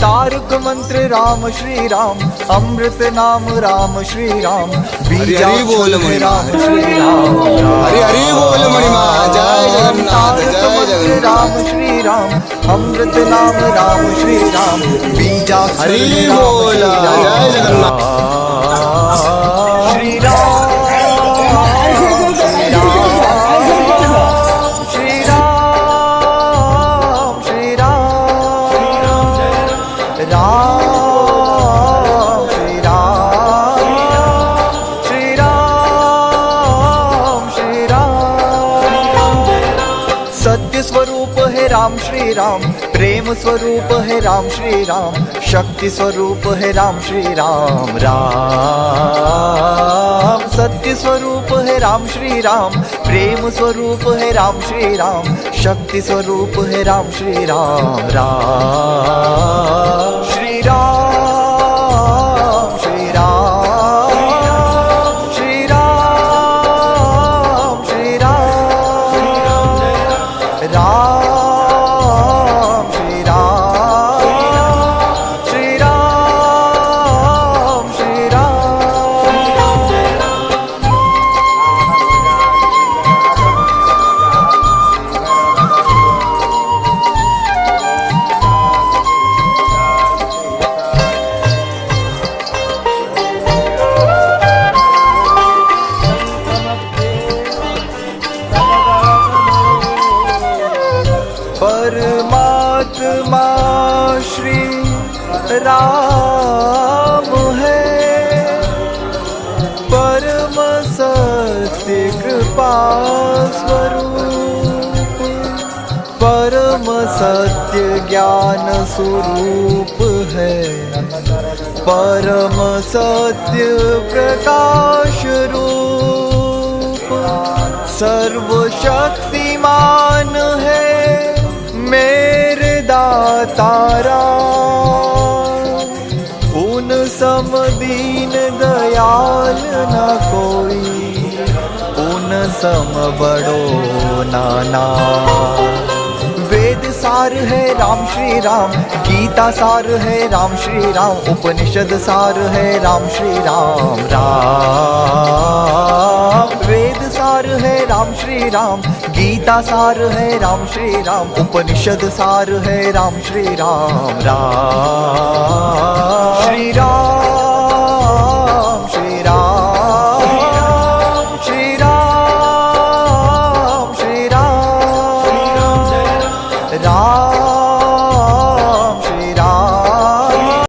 तारक मंत्र राम श्री राम, अमृत नाम राम श्री राम, हरि हरि बोल महिमा, राम श्री राम, हरि हरि बोल महिमा। जय जगन्नाथ, तारक जय मंत्र जगन्नाथ। राम श्री राम, अमृत नाम राम श्री राम, बीजाक्षर हरि राम बोल, श्री राम, जय जगन्नाथ। श्री राम श्री राम श्री राम श्री राम राम श्री राम श्री राम श्री राम। सत्य स्वरूप है राम श्री राम, प्रेम स्वरूप है राम श्री राम, शक्ति स्वरूप है राम श्री राम। राम सत्य स्वरूप है राम श्री राम, प्रेम स्वरूप है राम श्री राम, शक्ति स्वरूप है राम श्री राम। राम श्री राम श्री राम श्री राम श्री राम राम श्री राम श्री राम श्री राम। परमात्मा श्री राम है, परम सत्य कृपा स्वरूप, परम सत्य ज्ञान स्वरूप है, परम सत्य प्रकाश रूप, सर्वशक्तिमान है मेरे दातारा, उन सम दीन दयाल न कोई, उन सम बड़ो नाना। वेद सार है राम श्री राम, गीता सार है राम श्री राम, उपनिषद सार है राम श्री राम। राम वेद सार है राम श्री राम, गीता सार है राम श्री राम, उपनिषद सार है राम श्री राम। राम श्री राम श्री राम श्री राम श्री राम राम